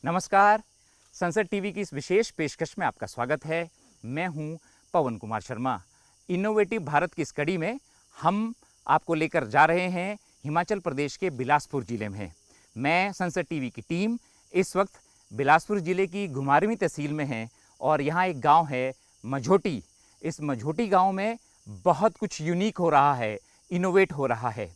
नमस्कार। संसद टीवी की इस विशेष पेशकश में आपका स्वागत है। मैं हूं पवन कुमार शर्मा। इनोवेटिव भारत की इस कड़ी में हम आपको लेकर जा रहे हैं हिमाचल प्रदेश के बिलासपुर जिले में। मैं संसद टीवी की टीम इस वक्त बिलासपुर जिले की घुमारवीं तहसील में है और यहाँ एक गांव है मझोटी। इस मझोटी गांव में बहुत कुछ यूनिक हो रहा है, इनोवेट हो रहा है।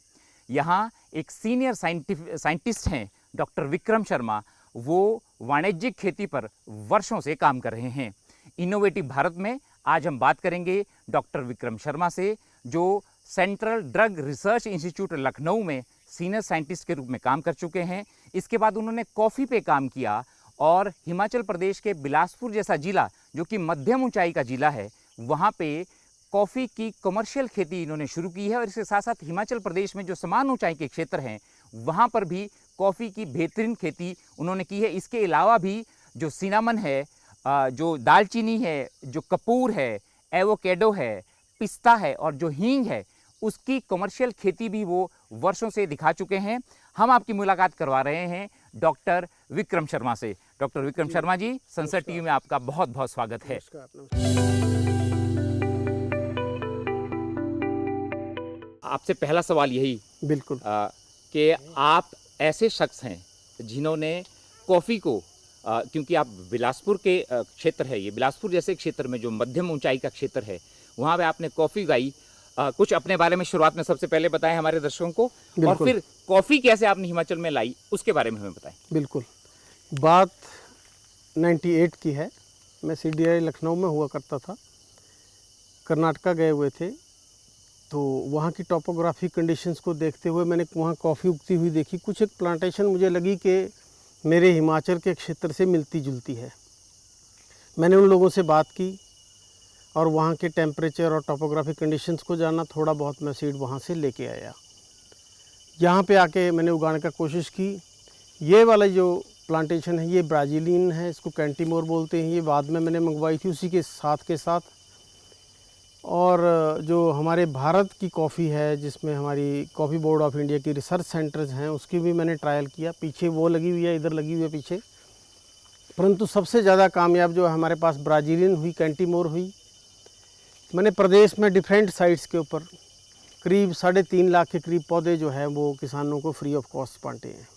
यहाँ एक सीनियर साइंटिस्ट हैं डॉक्टर विक्रम शर्मा। वो वाणिज्यिक खेती पर वर्षों से काम कर रहे हैं। इनोवेटिव भारत में आज हम बात करेंगे डॉक्टर विक्रम शर्मा से, जो central drug research institute Lucknow में सीनियर साइंटिस्ट के रूप में काम कर चुके हैं। इसके बाद उन्होंने कॉफ़ी पे काम किया और हिमाचल प्रदेश के बिलासपुर जैसा जिला, जो कि मध्यम ऊंचाई का जिला है, वहाँ पे कॉफ़ी की कमर्शियल खेती इन्होंने शुरू की है। और इसके साथ साथ हिमाचल प्रदेश में जो समान ऊंचाई के क्षेत्र हैं वहाँ पर भी कॉफ़ी की बेहतरीन खेती उन्होंने की है। इसके अलावा भी जो सिनामन है, जो दालचीनी है, जो कपूर है, एवोकेडो है, पिस्ता है और जो हींग है, उसकी कमर्शियल खेती भी वो वर्षों से दिखा चुके हैं। हम आपकी मुलाकात करवा रहे हैं डॉक्टर विक्रम शर्मा से। डॉक्टर विक्रम शर्मा जी, संसद टीवी में आपका बहुत बहुत स्वागत है। आपसे पहला सवाल यही बिल्कुल कि आप ऐसे शख्स हैं जिन्होंने कॉफ़ी को क्योंकि आप बिलासपुर के क्षेत्र है, ये बिलासपुर जैसे क्षेत्र में जो मध्यम ऊंचाई का क्षेत्र है, वहाँ पे आपने कॉफ़ी उगाई। कुछ अपने बारे में शुरुआत में सबसे पहले बताएं हमारे दर्शकों को, और फिर कॉफ़ी कैसे आपने हिमाचल में लाई उसके बारे में हमें बताएं। बिल्कुल, बात 98 की है। मैं CDI लखनऊ में हुआ करता था। कर्नाटका गए हुए थे, तो वहाँ की टोपोग्राफी कंडीशंस को देखते हुए मैंने वहाँ कॉफ़ी उगती हुई देखी। कुछ एक प्लांटेशन मुझे लगी कि मेरे हिमाचल के क्षेत्र से मिलती जुलती है। मैंने उन लोगों से बात की और वहाँ के टेम्परेचर और टोपोग्राफी कंडीशंस को जाना। थोड़ा बहुत मैं सीड वहाँ से लेके आया। यहाँ पे आके मैंने उगाने का कोशिश की। ये वाला जो प्लांटेशन है ये ब्राज़ीलियन है, इसको कैंटीमोर बोलते हैं। ये बाद में मैंने मंगवाई थी उसी के साथ। और जो हमारे भारत की कॉफ़ी है, जिसमें हमारी कॉफ़ी बोर्ड ऑफ इंडिया की रिसर्च सेंटर्स हैं, उसकी भी मैंने ट्रायल किया। पीछे वो लगी हुई है, इधर लगी हुई है पीछे। परंतु सबसे ज़्यादा कामयाब जो हमारे पास ब्राज़ीलियन हुई, कैंटीमोर हुई। मैंने प्रदेश में डिफरेंट साइट्स के ऊपर करीब 3.5 लाख के करीब पौधे जो हैं वो किसानों को फ्री ऑफ कॉस्ट बांटे हैं।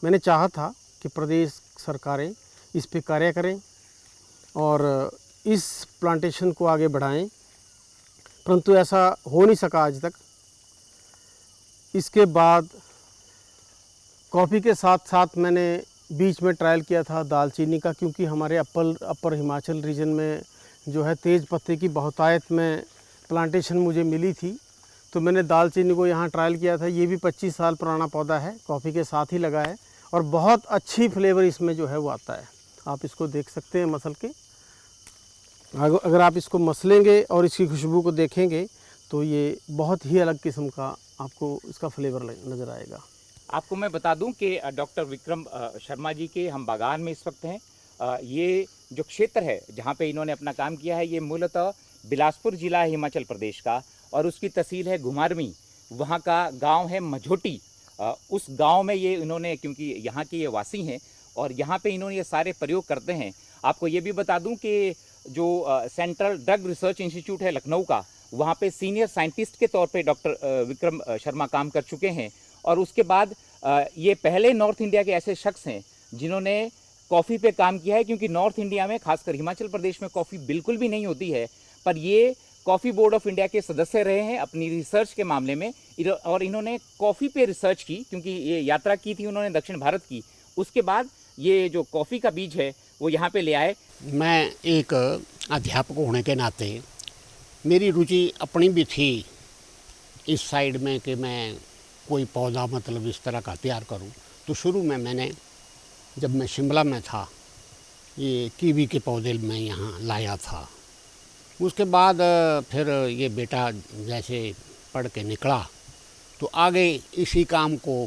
मैंने चाहा था कि प्रदेश सरकारें इस पे कार्य करें और इस प्लांटेशन को आगे बढ़ाएं, परंतु ऐसा हो नहीं सका आज तक। इसके बाद कॉफ़ी के साथ साथ मैंने बीच में ट्रायल किया था दालचीनी का, क्योंकि हमारे अपर हिमाचल रीजन में जो है तेज़ पत्ते की बहुतायत में प्लांटेशन मुझे मिली थी, तो मैंने दालचीनी को यहाँ ट्रायल किया था। ये भी 25 साल पुराना पौधा है, कॉफ़ी के साथ ही लगा है और बहुत अच्छी फ्लेवर इसमें जो है वो आता है। आप इसको देख सकते हैं मसल के। अगर आप इसको मसलेंगे और इसकी खुशबू को देखेंगे तो ये बहुत ही अलग किस्म का आपको इसका फ्लेवर नज़र आएगा। आपको मैं बता दूं कि डॉक्टर विक्रम शर्मा जी के हम बागान में इस वक्त हैं। ये जो क्षेत्र है जहाँ पे इन्होंने अपना काम किया है, ये मूलतः बिलासपुर ज़िला है हिमाचल प्रदेश का, और उसकी तहसील है घुमारवीं। वहाँ का गांव है मझोटी। उस गांव में ये इन्होंने, क्योंकि यहाँ के ये वासी हैं और यहाँ पे इन्होंने ये सारे प्रयोग करते हैं। आपको ये भी बता दूं कि जो सेंट्रल ड्रग रिसर्च इंस्टीट्यूट है लखनऊ का, वहाँ पे सीनियर साइंटिस्ट के तौर पे डॉक्टर विक्रम शर्मा काम कर चुके हैं। और उसके बाद ये पहले नॉर्थ इंडिया के ऐसे शख्स हैं जिन्होंने कॉफ़ी पे काम किया है, क्योंकि नॉर्थ इंडिया में, खासकर हिमाचल प्रदेश में कॉफ़ी बिल्कुल भी नहीं होती है। पर ये कॉफ़ी बोर्ड ऑफ इंडिया के सदस्य रहे हैं अपनी रिसर्च के मामले में, और इन्होंने कॉफ़ी पे रिसर्च की, क्योंकि ये यात्रा की थी उन्होंने दक्षिण भारत की। उसके बाद ये जो कॉफ़ी का बीज है वो यहाँ पे ले आए। मैं एक अध्यापक होने के नाते मेरी रुचि अपनी भी थी इस साइड में कि मैं कोई पौधा मतलब इस तरह का तैयार करूं। तो शुरू में मैंने, जब मैं शिमला में था, ये कीवी के पौधे मैं यहाँ लाया था। उसके बाद फिर ये बेटा जैसे पढ़ के निकला तो आगे इसी काम को,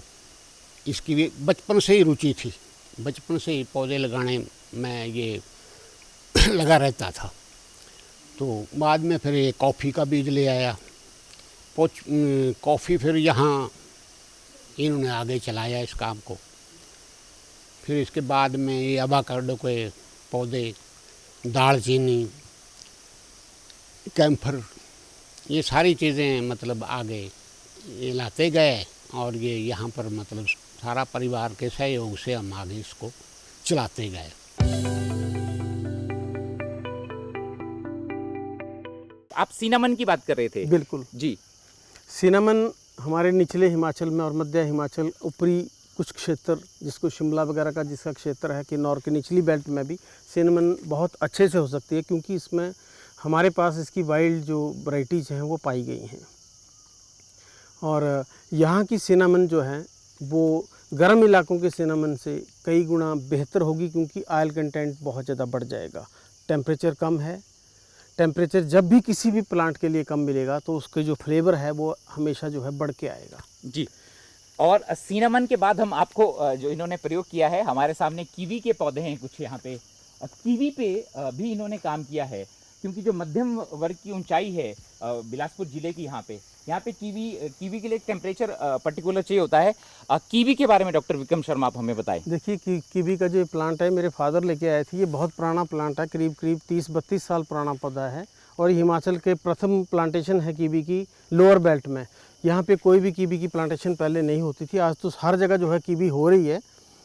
इसकी भी बचपन से ही रुचि थी। बचपन से ही पौधे लगाने में ये लगा रहता था। तो बाद में फिर ये कॉफ़ी का बीज ले आया। कॉफ़ी फिर यहाँ इन्होंने आगे चलाया इस काम को। फिर इसके बाद में ये अवाकाडो के पौधे, दालचीनी, कैम्फर, ये सारी चीज़ें मतलब आगे ये लाते गए और ये यहाँ पर मतलब सारा परिवार के सहयोग से हम आगे इसको चलाते गए। आप सिनामन की बात कर रहे थे। बिल्कुल जी। सिनामन हमारे निचले हिमाचल में और मध्य हिमाचल ऊपरी कुछ क्षेत्र, जिसको शिमला वगैरह का जिसका क्षेत्र है, किन्नौर की निचली बेल्ट में भी सिनामन बहुत अच्छे से हो सकती है, क्योंकि इसमें हमारे पास इसकी वाइल्ड जो वैराइटीज़ हैं वो पाई गई हैं। और यहाँ की सिनामन जो है वो गर्म इलाकों के सिनामन से कई गुना बेहतर होगी, क्योंकि ऑयल कंटेंट बहुत ज़्यादा बढ़ जाएगा। टेम्परेचर कम है, टेम्परेचर जब भी किसी भी प्लांट के लिए कम मिलेगा तो उसके जो फ्लेवर है वो हमेशा जो है बढ़ के आएगा। जी। और सिनामन के बाद हम आपको जो इन्होंने प्रयोग किया है, हमारे सामने कीवी के पौधे हैं कुछ यहाँ पे। कीवी पे भी इन्होंने काम किया है, क्योंकि जो मध्यम वर्ग की ऊंचाई है बिलासपुर ज़िले की, यहाँ पे कीवी के लिए टेम्परेचर पर्टिकुलर चाहिए होता है। कीवी के बारे में डॉक्टर विक्रम शर्मा आप हमें बताएं। देखिए कि कीवी का जो प्लांट है मेरे फादर लेके आए थे, ये बहुत पुराना प्लांट है, करीब 30-32 साल पुराना पौधा है। और हिमाचल के प्रथम प्लांटेशन है कीवी की लोअर बेल्ट में। यहाँ पे कोई भी कीवी की प्लांटेशन पहले नहीं होती थी, आज तो हर जगह जो है कीवी हो रही है।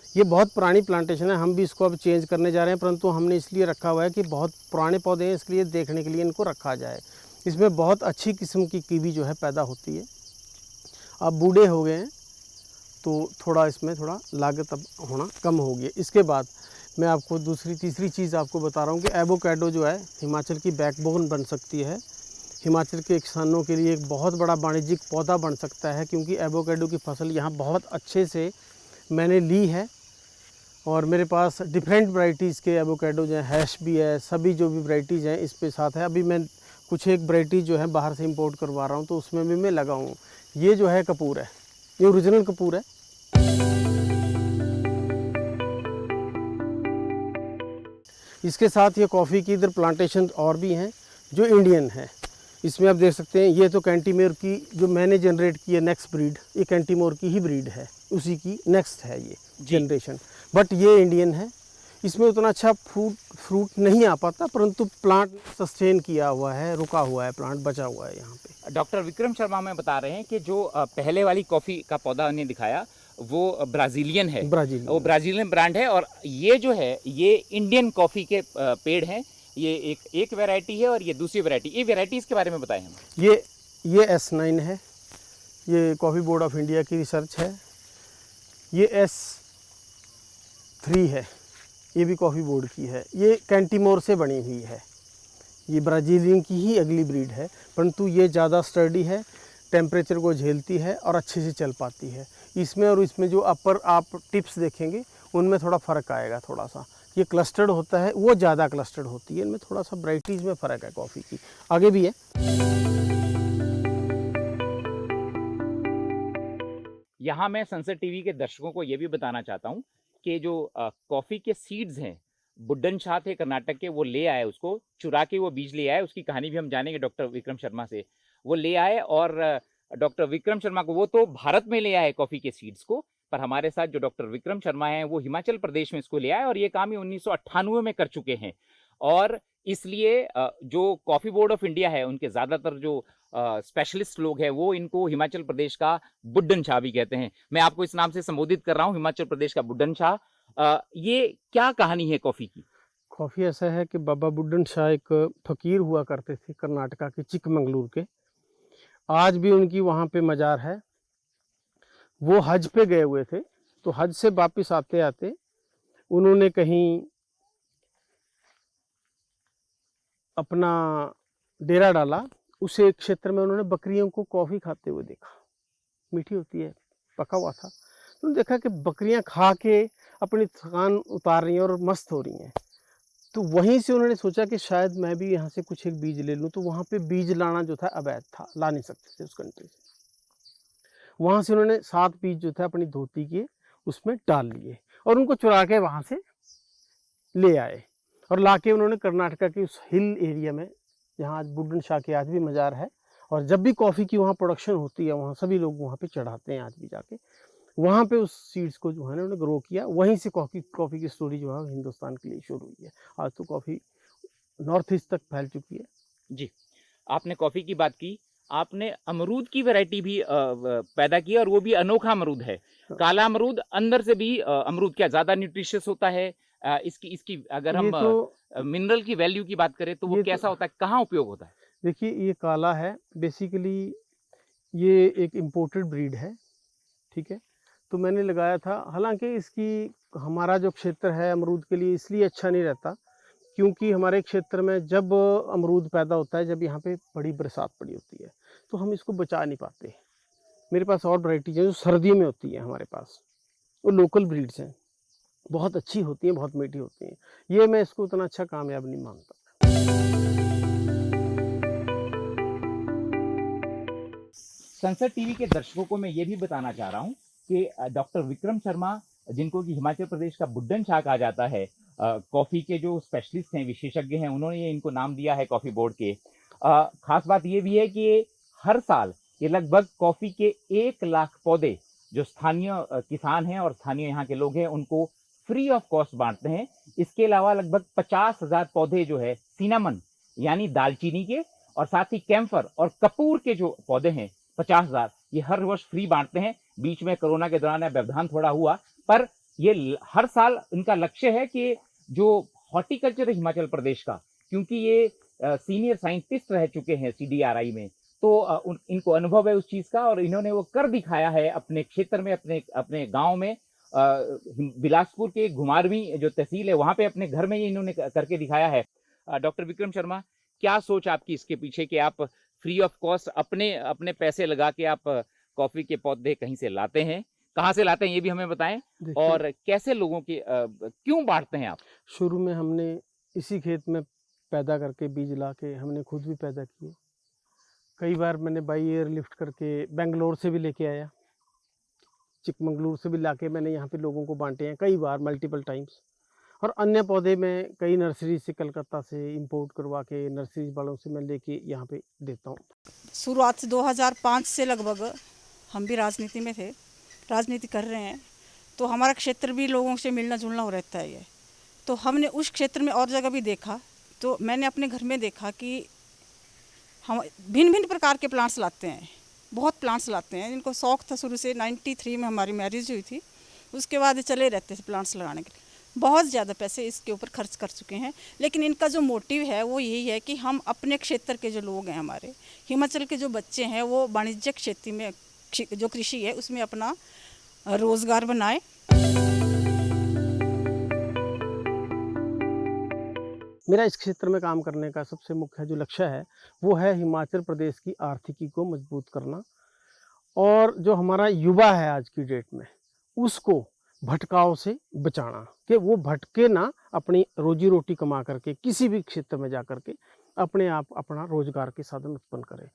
ये बहुत पुरानी प्लांटेशन है, हम भी इसको अब चेंज करने जा रहे हैं, परंतु हमने इसलिए रखा हुआ है कि बहुत पुराने पौधे हैं, इसलिए देखने के लिए इनको रखा जाए। इसमें बहुत अच्छी किस्म की कीवी जो है पैदा होती है। अब बूढ़े हो गए हैं तो थोड़ा इसमें थोड़ा लागत अब होना कम हो गई। इसके बाद मैं आपको तीसरी चीज़ आपको बता रहा हूँ कि एवोकाडो जो है हिमाचल की बैकबोन बन सकती है। हिमाचल के किसानों के लिए एक बहुत बड़ा वाणिज्यिक पौधा बन सकता है, क्योंकि एवोकाडो की फसल यहाँ बहुत अच्छे से मैंने ली है और मेरे पास डिफरेंट वैरायटीज़ के एवोकाडो जो है, हैश भी है, सभी जो भी वैरायटीज़ हैं इस पे साथ है। अभी मैं कुछ एक वैरायटी जो है बाहर से इंपोर्ट करवा रहा हूँ, तो उसमें भी मैं लगा हूँ। ये जो है कपूर है, ये ओरिजिनल कपूर है। इसके साथ ये कॉफ़ी की इधर प्लांटेशन और भी हैं जो इंडियन है। इसमें आप देख सकते हैं, ये तो कैंटीमोर की जो मैंने जनरेट की है नेक्स्ट ब्रीड, ये कैंटीमोर की ही ब्रीड है, उसी की नेक्स्ट है ये जनरेशन, बट ये इंडियन है। इसमें उतना अच्छा फ्रूट नहीं आ पाता, परंतु प्लांट सस्टेन किया हुआ है, रुका हुआ है, प्लांट बचा हुआ है यहाँ पे। डॉक्टर विक्रम शर्मा हमें बता रहे हैं कि जो पहले वाली कॉफ़ी का पौधा उन्हें दिखाया वो ब्राज़ीलियन है, वो ब्राज़ीलियन ब्रांड है। और ये जो है ये इंडियन कॉफ़ी के पेड़ हैं। ये एक वैरायटी है और ये दूसरी वैरायटी। ये वैरायटीज़ के बारे में बताएं हमें। ये S9 है, ये कॉफ़ी बोर्ड ऑफ इंडिया की रिसर्च है। ये S3 है, ये भी कॉफ़ी बोर्ड की है। ये कैंटीमोर से बनी हुई है, ये ब्राज़ीलियन की ही अगली ब्रीड है, परंतु ये ज़्यादा स्टर्डी है, टेम्परेचर को झेलती है और अच्छे से चल पाती है। इसमें और इसमें जो अपर आप टिप्स देखेंगे उनमें थोड़ा फ़र्क आएगा। थोड़ा सा ये क्लस्टर्ड होता है, वो ज़्यादा क्लस्टर्ड होती है, इनमें थोड़ा सा वैराइटीज़ में फ़र्क है कॉफ़ी की। आगे भी है। यहाँ मैं सनसेट टीवी के दर्शकों को ये भी बताना चाहता हूँ कि जो कॉफ़ी के सीड्स हैं, बुड्ढन शाह थे कर्नाटक के, वो ले आए, उसको चुरा के वो बीज ले आए। उसकी कहानी भी हम जानेंगे डॉक्टर विक्रम शर्मा से। वो ले आए और डॉक्टर विक्रम शर्मा को, वो तो भारत में ले आए कॉफ़ी के सीड्स को, पर हमारे साथ जो डॉक्टर विक्रम शर्मा हैं वो हिमाचल प्रदेश में इसको ले आए और ये काम ही 1998 में कर चुके हैं। और इसलिए जो कॉफ़ी बोर्ड ऑफ इंडिया है उनके ज़्यादातर जो स्पेशलिस्ट लोग हैं वो इनको हिमाचल प्रदेश का बुड्ढन शाह भी कहते हैं। मैं आपको इस नाम से संबोधित कर रहा हूँ, हिमाचल प्रदेश का बुड्ढन शाह। ये क्या कहानी है कॉफ़ी की? कॉफ़ी ऐसा है कि बाबा बुड्ढन शाह एक फ़कीर हुआ करते थे कर्नाटका के चिकमंगलूर के। आज भी उनकी वहाँ पे मज़ार है। वो हज पे गए हुए थे, तो हज से वापस आते आते उन्होंने कहीं अपना डेरा डाला। उस एक क्षेत्र में उन्होंने बकरियों को कॉफ़ी खाते हुए देखा, मीठी होती है, पका हुआ था। उन्होंने देखा कि बकरियां खा के अपनी थकान उतार रही हैं और मस्त हो रही हैं। तो वहीं से उन्होंने सोचा कि शायद मैं भी यहाँ से कुछ एक बीज ले लूँ। तो वहाँ पे बीज लाना जो था अवैध था, ला नहीं सकते थे उस कंट्री से। वहाँ से उन्होंने 7 बीज जो था अपनी धोती के उसमें डाल लिए और उनको चुरा के वहाँ से ले आए और लाके उन्होंने कर्नाटका के उस हिल एरिया में, जहाँ आज बुड्ढन शाह की आज भी मज़ार है, और जब भी कॉफ़ी की वहाँ प्रोडक्शन होती है वहाँ सभी लोग वहाँ पे चढ़ाते हैं आज भी जाके, वहाँ पे उस सीड्स को जो है ना उन्होंने ग्रो किया, वहीं से कॉफ़ी की स्टोरी जो है हिंदुस्तान के लिए शुरू हुई है। आज तो कॉफ़ी नॉर्थ ईस्ट तक फैल चुकी है। जी, आपने कॉफ़ी की बात की, आपने अमरूद की वैरायटी भी पैदा की और वो भी अनोखा अमरूद है। काला अमरूद अंदर से भी अमरूद क्या ज़्यादा न्यूट्रिशियस होता है? इसकी इसकी अगर ये हम तो मिनरल की वैल्यू की बात करें तो वो ये कैसा तो होता है? कहाँ उपयोग होता है? देखिए ये काला है, बेसिकली ये एक इम्पोर्टेड ब्रीड है, ठीक है? तो मैंने लगाया था, हालाँकि इसकी हमारा जो क्षेत्र है अमरूद के लिए इसलिए अच्छा नहीं रहता, क्योंकि हमारे क्षेत्र में जब अमरूद पैदा होता है, जब यहाँ पे बड़ी बरसात पड़ी होती है, तो हम इसको बचा नहीं पाते। मेरे पास और वैराइटीज़ हैं जो सर्दियों में होती हैं हमारे पास, वो लोकल ब्रीड्स हैं, बहुत अच्छी होती हैं, बहुत मीठी होती हैं। ये मैं इसको उतना अच्छा कामयाब नहीं मानता। संसद टीवी के दर्शकों को मैं ये भी बताना चाह रहा हूँ कि डॉक्टर विक्रम शर्मा, जिनको कि हिमाचल प्रदेश का बुड्ढन शाह कहा जाता है, कॉफ़ी के जो स्पेशलिस्ट हैं, विशेषज्ञ हैं, उन्होंने इनको नाम दिया है कॉफ़ी बोर्ड के। खास बात ये भी है कि ये हर साल ये लगभग कॉफ़ी के 1 लाख पौधे जो स्थानीय किसान हैं और स्थानीय यहाँ के लोग हैं उनको फ्री ऑफ कॉस्ट बांटते हैं। इसके अलावा लगभग 50,000 पौधे जो है सिनामन यानी दालचीनी के, और साथ ही कैम्फर और कपूर के जो पौधे हैं 50,000, ये हर वर्ष फ्री बांटते हैं। बीच में कोरोना के दौरान व्यवधान थोड़ा हुआ, पर ये हर साल इनका लक्ष्य है कि जो हॉर्टिकल्चर है हिमाचल प्रदेश का, क्योंकि ये सीनियर साइंटिस्ट रह चुके हैं सीडीआरआई में, तो इनको अनुभव है उस चीज़ का और इन्होंने वो कर दिखाया है अपने क्षेत्र में, अपने अपने गांव में। बिलासपुर के घुमारवीं जो तहसील है वहाँ पे अपने घर में ये इन्होंने करके दिखाया है। डॉक्टर विक्रम शर्मा, क्या सोच आपकी इसके पीछे कि आप फ्री ऑफ कॉस्ट अपने अपने पैसे लगा के आप कॉफ़ी के पौधे कहीं से लाते हैं, कहाँ से लाते हैं ये भी हमें बताएं, देखिए, और कैसे लोगों की क्यों बांटते हैं आप? शुरू में हमने इसी खेत में पैदा करके बीज ला के हमने खुद भी पैदा किए। कई बार मैंने बाई एयर लिफ्ट करके बेंगलोर से भी लेके आया, चिकमंगलूर से भी लाके मैंने यहाँ पे लोगों को बांटे हैं कई बार, मल्टीपल टाइम्स। और अन्य पौधे मैं कई नर्सरी से कलकत्ता से इंपोर्ट करवा के नर्सरी वालों से मैं लेके यहाँ पे देता हूँ। शुरुआत से 2005 से लगभग हम भी राजनीति में थे, राजनीति कर रहे हैं, तो हमारा क्षेत्र भी लोगों से मिलना जुलना हो रहता है ये। तो हमने उस क्षेत्र में और जगह भी देखा, तो मैंने अपने घर में देखा कि हम भिन्न भिन्न प्रकार के प्लांट्स लाते हैं, बहुत प्लांट्स लाते हैं। इनको शौक़ था शुरू से, 93 में हमारी मैरिज हुई थी, उसके बाद चले रहते थे प्लांट्स लगाने के लिए। बहुत ज़्यादा पैसे इसके ऊपर खर्च कर चुके हैं, लेकिन इनका जो मोटिव है वो यही है कि हम अपने क्षेत्र के जो लोग हैं, हमारे हिमाचल के जो बच्चे हैं, वो वाणिज्यिक खेती में जो कृषि है उसमें अपना रोज़गार बनाए। मेरा इस क्षेत्र में काम करने का सबसे मुख्य जो लक्ष्य है वो है हिमाचल प्रदेश की आर्थिकी को मजबूत करना, और जो हमारा युवा है आज की डेट में उसको भटकाव से बचाना, कि वो भटके ना, अपनी रोजी रोटी कमा करके किसी भी क्षेत्र में जा करके अपने आप अपना रोजगार के साधन उत्पन्न करे।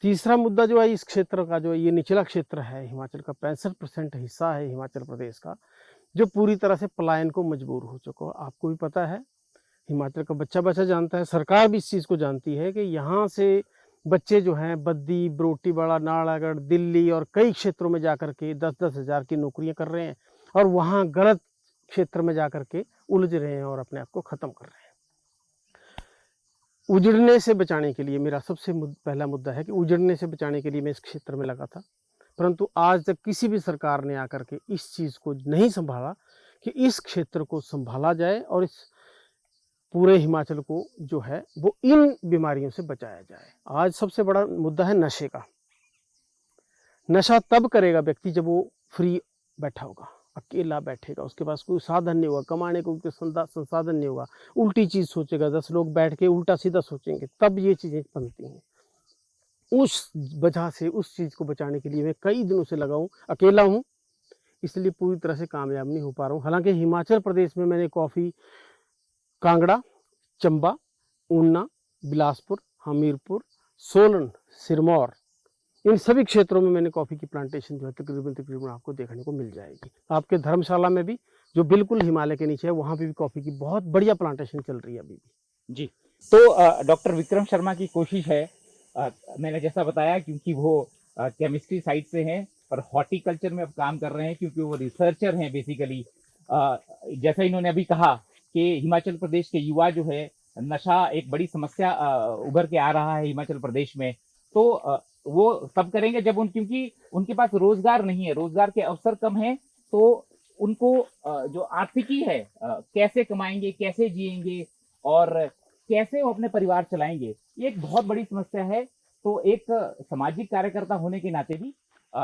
तीसरा मुद्दा जो है इस क्षेत्र का, जो ये निचला क्षेत्र है हिमाचल का, 65% हिस्सा है हिमाचल प्रदेश का, जो पूरी तरह से पलायन को मजबूर हो चुका है। आपको भी पता है, हिमाचल का बच्चा बच्चा जानता है, सरकार भी इस चीज़ को जानती है कि यहाँ से बच्चे जो हैं बद्दी, बरोटीवाला, नालागढ़, दिल्ली और कई क्षेत्रों में जाकर के 10-10 हज़ार की नौकरियाँ कर रहे हैं और वहाँ गलत क्षेत्र में जाकर के उलझ रहे हैं और अपने आप को ख़त्म कर रहे हैं। उजड़ने से बचाने के लिए मेरा सबसे पहला मुद्दा है कि उजड़ने से बचाने के लिए मैं इस क्षेत्र में लगा था, परंतु आज तक किसी भी सरकार ने आकर के इस चीज़ को नहीं संभाला कि इस क्षेत्र को संभाला जाए और इस पूरे हिमाचल को जो है वो इन बीमारियों से बचाया जाए। आज सबसे बड़ा मुद्दा है नशे का। नशा तब करेगा व्यक्ति जब वो फ्री बैठा होगा, अकेला बैठेगा, उसके पास कोई साधन नहीं होगा, कमाने को कोई संसाधन नहीं होगा, उल्टी चीज़ सोचेगा, 10 लोग बैठ के उल्टा सीधा सोचेंगे, तब ये चीज़ें बनती हैं। उस वजह से उस चीज़ को बचाने के लिए मैं कई दिनों से लगा हूँ, अकेला हूँ, इसलिए पूरी तरह से कामयाब नहीं हो पा रहा हूँ। हालांकि हिमाचल प्रदेश में मैंने कॉफ़ी कांगड़ा, चंबा, ऊना, बिलासपुर, हमीरपुर, सोलन, सिरमौर, इन सभी क्षेत्रों में मैंने कॉफ़ी की प्लांटेशन जो है तकरीबन आपको देखने को मिल जाएगी। आपके धर्मशाला में भी, जो बिल्कुल हिमालय के नीचे है, वहाँ पे भी कॉफ़ी की बहुत बढ़िया प्लांटेशन चल रही है अभी भी। जी, तो डॉक्टर विक्रम शर्मा की कोशिश है, मैंने जैसा बताया, क्योंकि वो केमिस्ट्री साइड से हैं पर हॉर्टिकल्चर में अब काम कर रहे हैं, क्योंकि वो रिसर्चर हैं बेसिकली। जैसा इन्होंने अभी कहा कि हिमाचल प्रदेश के युवा जो है, नशा एक बड़ी समस्या उभर के आ रहा है हिमाचल प्रदेश में। तो वो तब करेंगे जब क्योंकि उनके पास रोजगार नहीं है, रोजगार के अवसर कम है। तो उनको जो आर्थिकी है, कैसे कमाएंगे, कैसे जिएंगे और कैसे वो अपने परिवार चलाएंगे, ये एक बहुत बड़ी समस्या है। तो एक सामाजिक कार्यकर्ता होने के नाते भी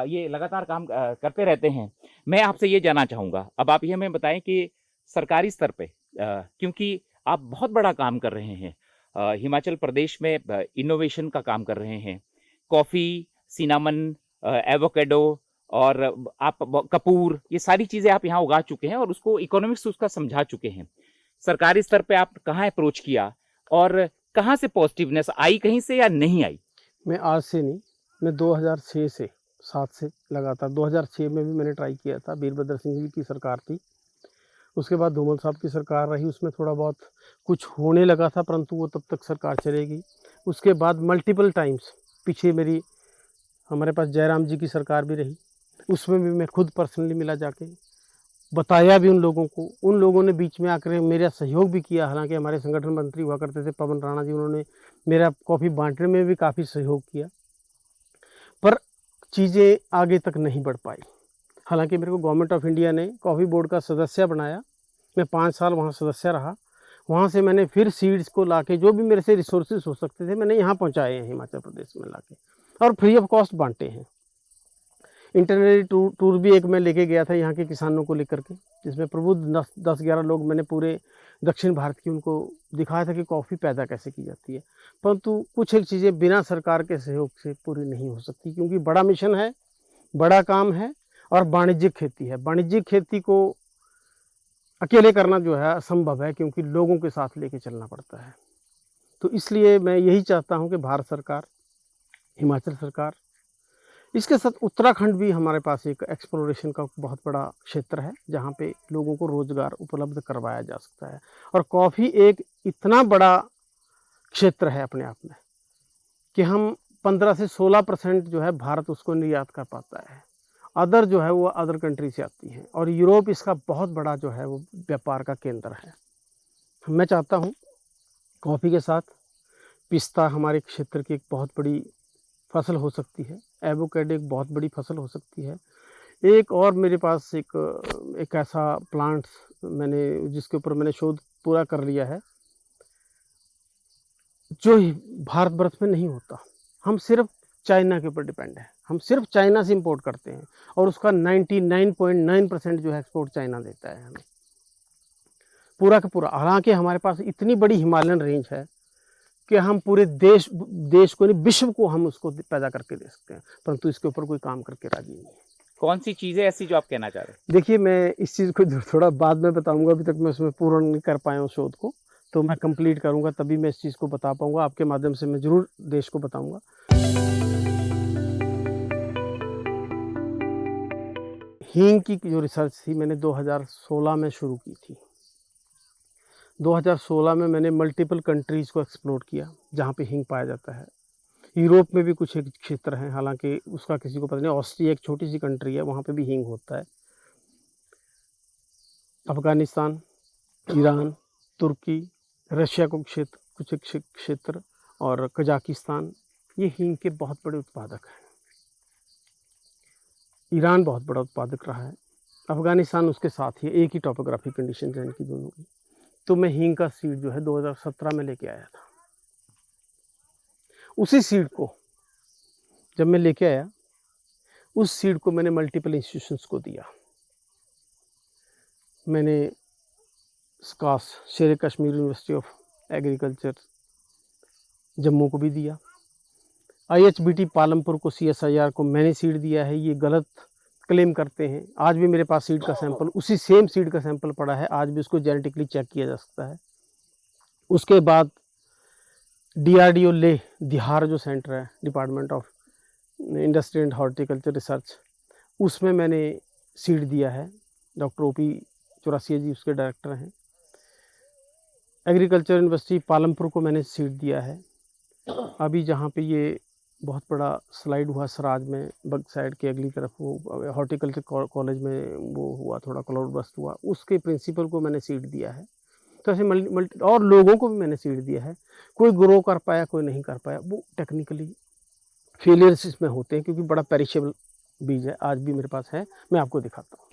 ये लगातार काम करते रहते हैं। मैं आपसे ये जानना चाहूँगा, अब आप ये हमें बताएं कि सरकारी स्तर पे, क्योंकि आप बहुत बड़ा काम कर रहे हैं, हिमाचल प्रदेश में इनोवेशन का काम कर रहे हैं, कॉफ़ी, सिनामन, एवोकेडो और आप कपूर, ये सारी चीज़ें आप यहाँ उगा चुके हैं और उसको इकोनॉमिक्स उसका समझा चुके हैं। सरकारी स्तर पे आप कहाँ अप्रोच किया और कहाँ से पॉजिटिवनेस आई, कहीं से या नहीं आई? मैं आज से नहीं, मैं 2006 से 7 से लगातार 2006 में भी मैंने ट्राई किया था। वीरभद्र सिंह जी की सरकार थी, उसके बाद धूमल साहब की सरकार रही, उसमें थोड़ा बहुत कुछ होने लगा था, परंतु वो तब तक सरकार चलेगी। उसके बाद मल्टीपल टाइम्स पीछे मेरी हमारे पास जयराम जी की सरकार भी रही, उसमें भी मैं खुद पर्सनली मिला जाके, बताया भी उन लोगों को। उन लोगों ने बीच में आकर मेरा सहयोग भी किया। हालांकि हमारे संगठन मंत्री हुआ करते थे पवन राणा जी, उन्होंने मेरा कॉफ़ी बांटने में भी काफ़ी सहयोग किया, पर चीज़ें आगे तक नहीं बढ़ पाई। हालांकि मेरे को गवर्नमेंट ऑफ इंडिया ने कॉफ़ी बोर्ड का सदस्य बनाया, मैं 5 साल वहाँ सदस्य रहा। वहाँ से मैंने फिर सीड्स को लाके, जो भी मेरे से रिसोर्सेज हो सकते थे, मैंने यहाँ पहुँचाए हैं हिमाचल प्रदेश में लाके, और फ्री ऑफ कॉस्ट बांटे हैं। इंटरनेट टूर भी एक मैं लेके गया था यहाँ के किसानों को लेकर के, जिसमें प्रबुद्ध 10-11 लोग मैंने पूरे दक्षिण भारत की उनको दिखाया था कि कॉफ़ी पैदा कैसे की जाती है। परंतु कुछ एक चीज़ें बिना सरकार के सहयोग से पूरी नहीं हो सकती, क्योंकि बड़ा मिशन है, बड़ा काम है और वाणिज्यिक खेती है। वाणिज्यिक खेती को अकेले करना जो है असंभव है, क्योंकि लोगों के साथ लेके चलना पड़ता है। तो इसलिए मैं यही चाहता हूँ कि भारत सरकार, हिमाचल सरकार, इसके साथ उत्तराखंड भी हमारे पास एक एक्सप्लोरेशन का बहुत बड़ा क्षेत्र है, जहाँ पे लोगों को रोज़गार उपलब्ध करवाया जा सकता है। और कॉफ़ी एक इतना बड़ा क्षेत्र है अपने आप में कि हम 15 से 16% जो है भारत उसको निर्यात कर पाता है। अदर जो है वो अदर कंट्री से आती हैं, और यूरोप इसका बहुत बड़ा जो है वो व्यापार का केंद्र है। मैं चाहता हूँ कॉफ़ी के साथ पिस्ता हमारे क्षेत्र की एक बहुत बड़ी फसल हो सकती है, एवोकेडो एक बहुत बड़ी फसल हो सकती है। एक और मेरे पास एक ऐसा प्लांट्स मैंने जिसके ऊपर मैंने शोध पूरा कर लिया है, जो भारतवर्ष में नहीं होता। हम सिर्फ चाइना के ऊपर डिपेंड है, हम सिर्फ चाइना से इंपोर्ट करते हैं, और उसका 99.9% जो है एक्सपोर्ट चाइना देता है हमें, पूरा का पूरा। हालांकि हमारे पास इतनी बड़ी हिमालयन रेंज है कि हम पूरे देश को नहीं, विश्व को हम उसको पैदा करके दे सकते हैं, परंतु इसके ऊपर कोई काम करके राजी नहीं है। कौन सी चीज़ें ऐसी जो आप कहना चाह रहे हैं? देखिए, मैं इस चीज़ को थोड़ा बाद में बताऊंगा, अभी तक मैं उसमें पूर्ण नहीं कर पाया हूँ शोध को, तो मैं कंप्लीट करूंगा तभी मैं इस चीज़ को बता पाऊंगा। आपके माध्यम से मैं ज़रूर देश को बताऊंगा। हींग की जो रिसर्च थी मैंने 2016 में शुरू की थी। 2016 में मैंने मल्टीपल कंट्रीज़ को एक्सप्लोर किया जहाँ पे हींग पाया जाता है। यूरोप में भी कुछ एक क्षेत्र हैं, हालांकि उसका किसी को पता नहीं। ऑस्ट्रिया एक छोटी सी कंट्री है, वहाँ पे भी हींग होता है। अफ़गानिस्तान, ईरान, तुर्की, रशिया को क्षेत्र, कुछ एक क्षेत्र, और कजाकिस्तान, ये हींग के बहुत बड़े उत्पादक हैं। ईरान बहुत बड़ा उत्पादक रहा है, अफ़गानिस्तान उसके साथ ही, एक ही टॉपोग्राफी कंडीशन है इनकी दोनों की। तो मैं हींग का सीड जो है 2017 में लेके आया था। उसी सीड को जब मैं लेके आया, उस सीड को मैंने मल्टीपल इंस्टीट्यूशंस को दिया। मैंने स्कास शेर Kashmir university of agriculture Jammu को भी दिया। IHBT पालमपुर को, CSIR को मैंने सीड दिया है। ये गलत क्लेम करते हैं। आज भी मेरे पास सीड का सैंपल, उसी सेम सीड का सैंपल पड़ा है, आज भी उसको जेनेटिकली चेक किया जा सकता है। उसके बाद DRDO ले दिहार जो सेंटर है, department of industry and horticulture research, उसमें मैंने सीड दिया है। डॉक्टर OP चौरसिया जी उसके डायरेक्टर हैं। एग्रीकल्चर यूनिवर्सिटी पालमपुर को मैंने सीड दिया है। अभी जहाँ पे ये बहुत बड़ा स्लाइड हुआ सराज में, बग साइड के अगली तरफ वो हॉर्टिकल्चर कॉलेज में वो हुआ, थोड़ा क्लाउड बस्ट हुआ, उसके प्रिंसिपल को मैंने सीड दिया है। तो ऐसे मल्टी और लोगों को भी मैंने सीड दिया है। कोई ग्रो कर पाया, कोई नहीं कर पाया, वो टेक्निकली फेलियर्स इसमें होते हैं, क्योंकि बड़ा पेरिशेबल बीज है। आज भी मेरे पास है, मैं आपको दिखाता हूँ।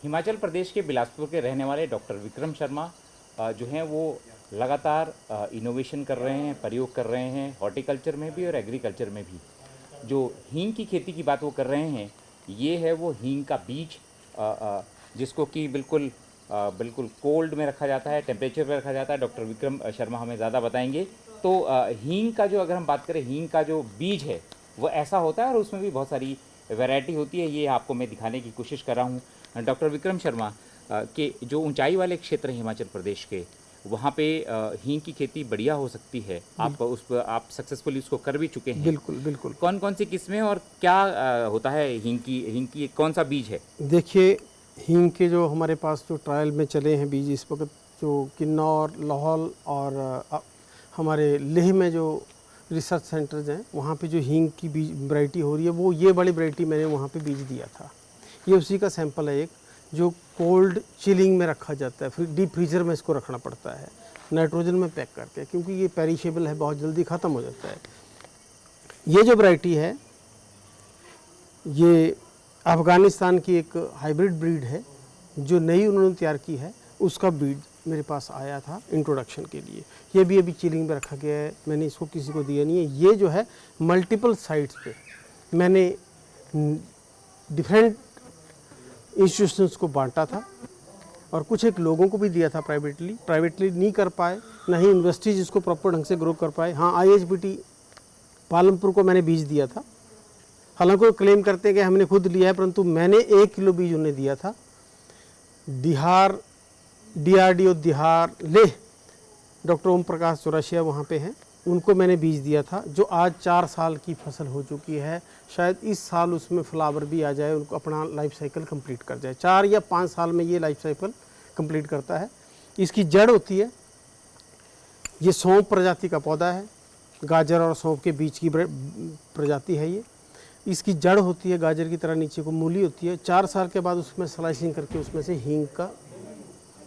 हिमाचल प्रदेश के बिलासपुर के रहने वाले डॉक्टर विक्रम शर्मा जो हैं वो लगातार इनोवेशन कर रहे हैं, प्रयोग कर रहे हैं, हॉर्टिकल्चर में भी और एग्रीकल्चर में भी। जो हींग की खेती की बात वो कर रहे हैं, ये है वो हींग का बीज जिसको कि बिल्कुल कोल्ड में रखा जाता है, टेम्परेचर पे रखा जाता है। डॉक्टर विक्रम शर्मा हमें ज़्यादा बताएंगे। तो हींग का जो, अगर हम बात करें, हींग का जो बीज है वो ऐसा होता है और उसमें भी बहुत सारी वैरायटी होती है। ये आपको मैं दिखाने की कोशिश कर रहा हूँ। डॉक्टर विक्रम शर्मा के जो ऊंचाई वाले क्षेत्र हैं हिमाचल प्रदेश के, वहाँ पे हींग की खेती बढ़िया हो सकती है। आप सक्सेसफुली उसको कर भी चुके हैं। बिल्कुल बिल्कुल। कौन कौन सी किस्में और क्या होता है हींग की कौन सा बीज है? देखिए, हींग के जो हमारे पास जो ट्रायल में चले हैं बीज इस वक्त, जो किन्नौर, लाहौल और हमारे लेह में जो रिसर्च सेंटर्स हैं, वहाँ पे जो हींग की बीज वैरायटी हो रही है, वो ये वाली वैरायटी मैंने वहाँ पे बीज दिया था। ये उसी का सैंपल है एक, जो कोल्ड चिलिंग में रखा जाता है, फिर डीप फ्रीजर में इसको रखना पड़ता है, नाइट्रोजन में पैक करके, क्योंकि ये पेरिशेबल है, बहुत जल्दी ख़त्म हो जाता है। ये जो वैरायटी है, ये अफ़गानिस्तान की एक हाइब्रिड ब्रीड है, जो नई उन्होंने तैयार की है, उसका बीज मेरे पास आया था इंट्रोडक्शन के लिए। ये भी अभी चिलिंग में रखा गया है, मैंने इसको किसी को दिया नहीं है। ये जो है मल्टीपल साइट्स पे मैंने डिफरेंट इंस्टीट्यूशंस को बांटा था और कुछ एक लोगों को भी दिया था प्राइवेटली नहीं कर पाए, ना ही यूनिवर्सिटीज इसको प्रॉपर ढंग से ग्रो कर पाए। हाँ, IHBT पालमपुर को मैंने बीज दिया था, हालांकि वो क्लेम करते हैं कि हमने खुद लिया है, परंतु मैंने 1 किलो बीज उन्हें दिया था। बिहार DRDO बिहार लेह, डॉक्टर ओम प्रकाश चौरसिया वहाँ पे हैं, उनको मैंने बीज दिया था, जो आज 4 साल की फसल हो चुकी है। शायद इस साल उसमें फ्लावर भी आ जाए, उनको अपना लाइफ साइकिल कंप्लीट कर जाए। 4 या 5 साल में ये लाइफ साइकिल कंप्लीट करता है। इसकी जड़ होती है, ये सौंफ प्रजाति का पौधा है, गाजर और सौंफ के बीच की प्रजाति है ये। इसकी जड़ होती है गाजर की तरह, नीचे को मूली होती है। 4 साल के बाद उसमें स्लाइसिंग करके उसमें से हींग का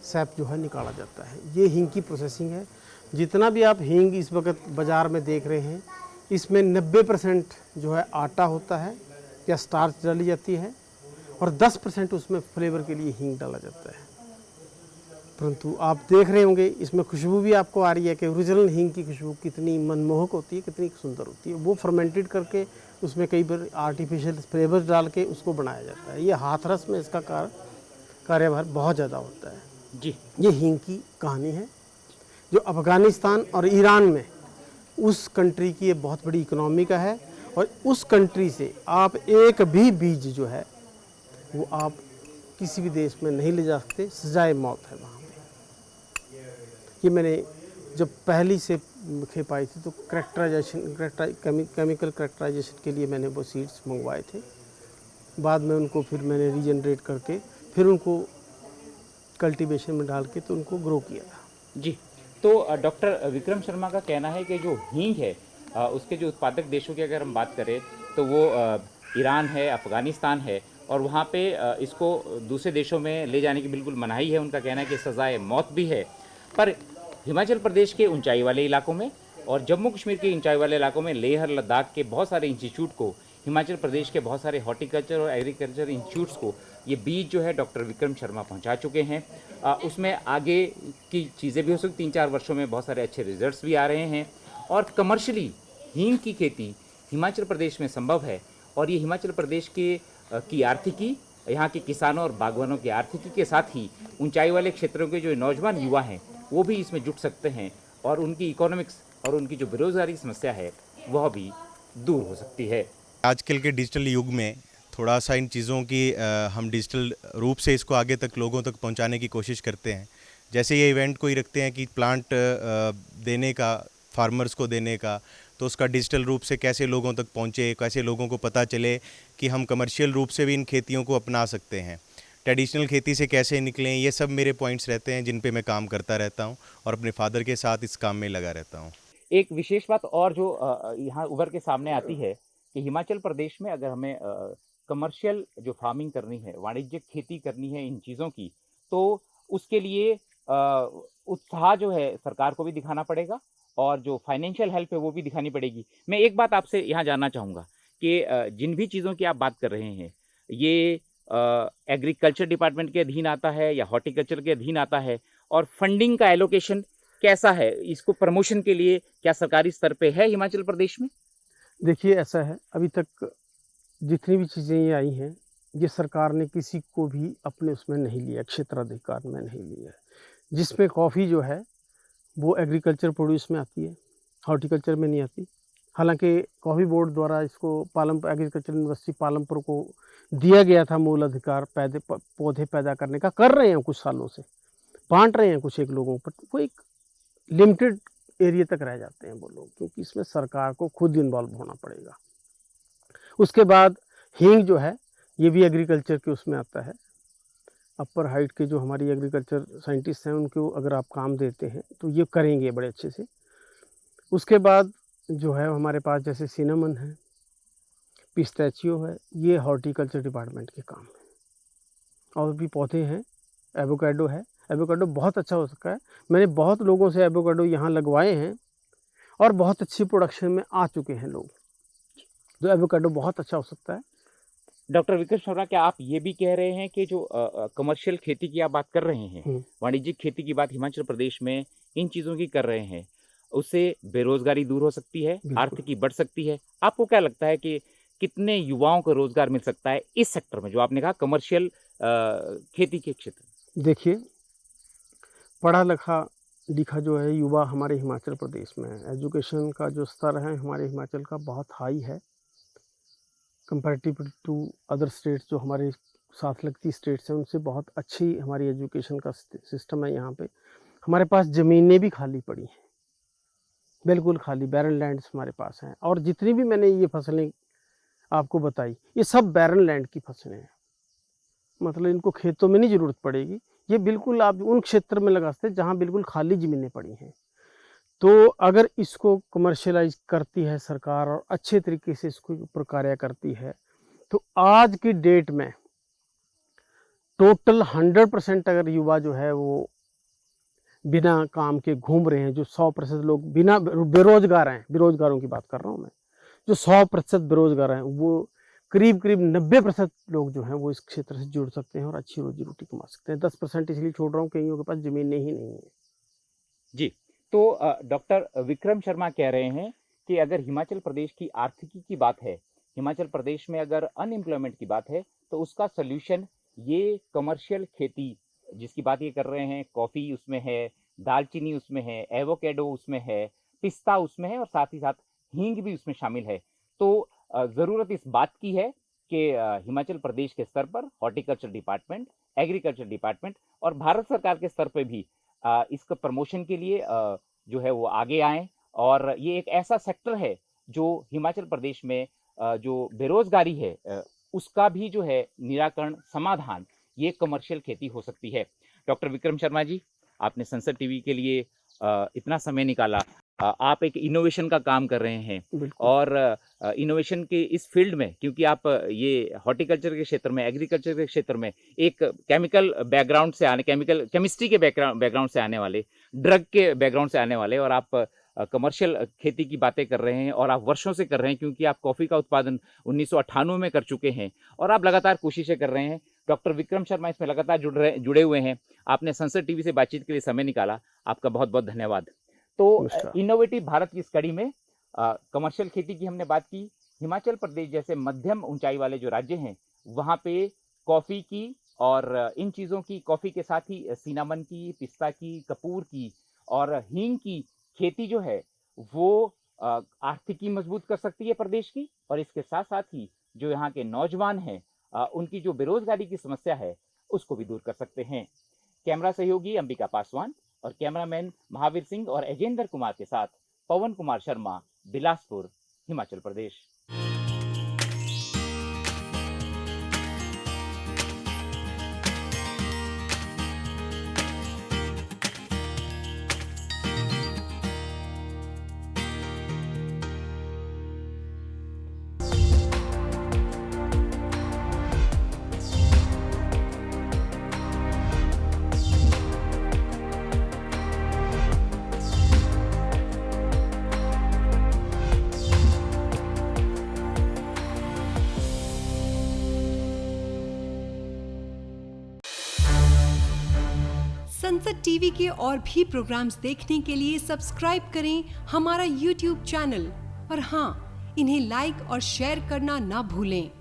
सैप जो है निकाला जाता है। ये हींग की प्रोसेसिंग है। जितना भी आप हींग इस वक्त बाज़ार में देख रहे हैं, इसमें 90% जो है आटा होता है या स्टार्च डाली जाती है, और 10% उसमें फ्लेवर के लिए हींग डाला जाता है। परंतु आप देख रहे होंगे इसमें खुशबू भी आपको आ रही है कि ओरिजिनल हींग की खुशबू कितनी मनमोहक होती है, कितनी सुंदर होती है। वो फर्मेंटेड करके उसमें कई बार आर्टिफिशियल फ्लेवर्स डाल के उसको बनाया जाता है। ये हाथरस में इसका कार्यभार बहुत ज़्यादा होता है जी। ये हींग की कहानी है, जो अफ़गानिस्तान और ईरान में, उस कंट्री की ये बहुत बड़ी इकोनॉमी का है। और उस कंट्री से आप एक भी बीज जो है वो आप किसी भी देश में नहीं ले जा सकते, सजाए मौत है वहाँ पे। ये मैंने जब पहली से खेप आई थी तो केमिकल करेक्टराइजेशन के लिए मैंने वो सीड्स मंगवाए थे। बाद में उनको फिर मैंने रीजनरेट करके फिर उनको कल्टीवेशन में डाल के तो उनको ग्रो किया था। जी, तो डॉक्टर विक्रम शर्मा का कहना है कि जो हींग है उसके जो उत्पादक देशों की अगर हम बात करें तो वो ईरान है, अफ़गानिस्तान है, और वहाँ पे इसको दूसरे देशों में ले जाने की बिल्कुल मनाही है। उनका कहना है कि सज़ाए मौत भी है। पर हिमाचल प्रदेश के ऊंचाई वाले इलाकों में और जम्मू कश्मीर के ऊंचाई वाले इलाकों में, लेह और लद्दाख के बहुत सारे इंस्टीट्यूट को, हिमाचल प्रदेश के बहुत सारे हॉर्टिकल्चर और एग्रीकल्चर इंस्टीट्यूट्स को ये बीज जो है डॉक्टर विक्रम शर्मा पहुंचा चुके हैं। उसमें आगे की चीज़ें भी हो सकती, 3-4 वर्षों में बहुत सारे अच्छे रिजल्ट्स भी आ रहे हैं। और कमर्शली हींग की खेती हिमाचल प्रदेश में संभव है, और ये हिमाचल प्रदेश की आर्थिकी, यहाँ के किसानों और बागवानों की आर्थिकी के साथ ही ऊंचाई वाले क्षेत्रों के जो नौजवान युवा हैं वो भी इसमें जुट सकते हैं, और उनकी इकोनॉमिक्स और उनकी जो बेरोज़गारी की समस्या है वह भी दूर हो सकती है। आजकल के डिजिटल युग में थोड़ा सा इन चीज़ों की हम डिजिटल रूप से इसको आगे तक लोगों तक पहुंचाने की कोशिश करते हैं। जैसे ये इवेंट कोई रखते हैं कि प्लांट देने का, फार्मर्स को देने का, तो उसका डिजिटल रूप से कैसे लोगों तक पहुंचे, कैसे लोगों को पता चले कि हम कमर्शियल रूप से भी इन खेतियों को अपना सकते हैं। ट्रेडिशनल खेती से कैसे निकलें, ये सब मेरे पॉइंट्स रहते हैं जिन पे मैं काम करता रहता हूँ और अपने फादर के साथ इस काम में लगा रहता हूँ। एक विशेष बात और जो यहाँ उभर के सामने आती है कि हिमाचल प्रदेश में अगर हमें कमर्शियल जो फार्मिंग करनी है, वाणिज्यिक खेती करनी है इन चीज़ों की, तो उसके लिए उत्साह जो है सरकार को भी दिखाना पड़ेगा और जो फाइनेंशियल हेल्प है वो भी दिखानी पड़ेगी। मैं एक बात आपसे यहाँ जानना चाहूँगा कि जिन भी चीज़ों की आप बात कर रहे हैं, ये एग्रीकल्चर डिपार्टमेंट के अधीन आता है या हॉर्टिकल्चर के अधीन आता है, और फंडिंग का एलोकेशन कैसा है इसको प्रमोशन के लिए, क्या सरकारी स्तर पे है हिमाचल प्रदेश में? देखिए ऐसा है, अभी तक जितनी भी चीज़ें ये आई हैं, ये सरकार ने किसी को भी अपने उसमें नहीं लिया, क्षेत्राधिकार में नहीं लिया है। जिसमें कॉफ़ी जो है वो एग्रीकल्चर प्रोड्यूस में आती है, हॉर्टिकल्चर में नहीं आती। हालांकि कॉफ़ी बोर्ड द्वारा इसको पालमपुर एग्रीकल्चर यूनिवर्सिटी पालमपुर को दिया गया था मूल अधिकार पौधे पैदा करने का, कर रहे हैं कुछ सालों से, बांट रहे हैं कुछ एक लोगों पर, वो एक लिमिटेड एरिया तक रह जाते हैं वो लोग, क्योंकि इसमें सरकार को खुद इन्वॉल्व होना पड़ेगा। उसके बाद हींग जो है ये भी एग्रीकल्चर के उसमें आता है। अपर हाइट के जो हमारी एग्रीकल्चर साइंटिस्ट हैं उनको अगर आप काम देते हैं तो ये करेंगे बड़े अच्छे से। उसके बाद जो है हमारे पास जैसे सिनेमन है, पिस्ताचियो है, ये हॉर्टिकल्चर डिपार्टमेंट के काम है। और भी पौधे हैं, एवोकाडो है, एवोकाडो बहुत अच्छा हो सकता है। मैंने बहुत लोगों से एवोकाडो यहाँ लगवाए हैं और बहुत अच्छी प्रोडक्शन में आ चुके हैं लोग, तो एवोकाडो बहुत अच्छा हो सकता है। डॉक्टर विक्रम शर्मा, क्या आप ये भी कह रहे हैं कि जो कमर्शियल खेती की आप बात कर रहे हैं, वाणिज्यिक खेती की बात हिमाचल प्रदेश में इन चीज़ों की कर रहे हैं, उससे बेरोजगारी दूर हो सकती है, आर्थिकी बढ़ सकती है? आपको क्या लगता है कि कितने युवाओं को रोजगार मिल सकता है इस सेक्टर में, जो आपने कहा कमर्शियल खेती के क्षेत्र में? देखिए, पढ़ा लिखा जो है युवा हमारे हिमाचल प्रदेश में है, एजुकेशन का जो स्तर है हमारे हिमाचल का बहुत हाई है कंपैरेटिव टू अदर स्टेट्स जो हमारे साथ लगती स्टेट्स हैं, उनसे बहुत अच्छी हमारी एजुकेशन का सिस्टम है यहाँ पे। हमारे पास ज़मीनें भी खाली पड़ी हैं, बिल्कुल खाली बैरन लैंड्स हमारे पास हैं। और जितनी भी मैंने ये फसलें आपको बताई, ये सब बैरन लैंड की फसलें हैं, मतलब इनको खेतों में नहीं ज़रूरत पड़ेगी। ये बिल्कुल आप उन क्षेत्र में लगा सकते हैं जहाँ बिल्कुल खाली ज़मीनें पड़ी हैं। तो अगर इसको कमर्शियलाइज करती है सरकार और अच्छे तरीके से इसको ऊपर कार्य करती है, तो आज की डेट में टोटल 100% अगर युवा जो है वो बिना काम के घूम रहे हैं, जो 100% लोग बिना बेरोजगार हैं, बेरोजगारों की बात कर रहा हूँ मैं, जो 100% बेरोजगार हैं, वो करीब 90% लोग जो हैं वो इस क्षेत्र से जुड़ सकते हैं और अच्छी रोजी रोटी कमा सकते हैं। 10% इसलिए छोड़ रहा हूँ, कईयों के पास ज़मीनें ही नहीं है। जी, तो डॉक्टर विक्रम शर्मा कह रहे हैं कि अगर हिमाचल प्रदेश की आर्थिकी की बात है, हिमाचल प्रदेश में अगर अनएम्प्लॉयमेंट की बात है, तो उसका सल्यूशन ये कमर्शियल खेती जिसकी बात ये कर रहे हैं, कॉफ़ी उसमें है, दालचीनी उसमें है, एवोकेडो उसमें है, पिस्ता उसमें है और साथ ही साथ हींग भी उसमें शामिल है। तो ज़रूरत इस बात की है कि हिमाचल प्रदेश के स्तर पर हॉर्टिकल्चर डिपार्टमेंट, एग्रीकल्चर डिपार्टमेंट और भारत सरकार के स्तर पर भी इसका प्रमोशन के लिए जो है वो आगे आएँ। और ये एक ऐसा सेक्टर है जो हिमाचल प्रदेश में जो बेरोजगारी है उसका भी जो है निराकरण, समाधान ये कमर्शियल खेती हो सकती है। डॉक्टर विक्रम शर्मा जी, आपने संसद टीवी के लिए इतना समय निकाला, आप एक इनोवेशन का काम कर रहे हैं और इनोवेशन के इस फील्ड में, क्योंकि आप ये हॉर्टिकल्चर के क्षेत्र में, एग्रीकल्चर के क्षेत्र में एक केमिकल बैकग्राउंड से आने, केमिस्ट्री के बैकग्राउंड से आने वाले, ड्रग के बैकग्राउंड से आने वाले, और आप कमर्शियल खेती की बातें कर रहे हैं और आप वर्षों से कर रहे हैं, क्योंकि आप कॉफ़ी का उत्पादन 1998 में कर चुके हैं और आप लगातार कोशिशें कर रहे हैं। डॉक्टर विक्रम शर्मा इसमें लगातार जुड़े हुए हैं। आपने संसद टीवी से बातचीत के लिए समय निकाला, आपका बहुत बहुत धन्यवाद। तो इनोवेटिव भारत की इस कड़ी में कमर्शियल खेती की हमने बात की। हिमाचल प्रदेश जैसे मध्यम ऊंचाई वाले जो राज्य हैं वहाँ पे कॉफ़ी की और इन चीज़ों की, कॉफ़ी के साथ ही सिनामन की, पिस्ता की, कपूर की और हींग की खेती जो है वो आर्थिकी मजबूत कर सकती है प्रदेश की, और इसके साथ साथ ही जो यहाँ के नौजवान हैं उनकी जो बेरोजगारी की समस्या है उसको भी दूर कर सकते हैं। कैमरा सहयोगी अंबिका पासवान और कैमरामैन महावीर सिंह और अजेंद्र कुमार के साथ पवन कुमार शर्मा, बिलासपुर, हिमाचल प्रदेश। सनसेट टीवी के और भी प्रोग्राम्स देखने के लिए सब्सक्राइब करें हमारा यूट्यूब चैनल और हाँ, इन्हें लाइक और शेयर करना ना भूलें।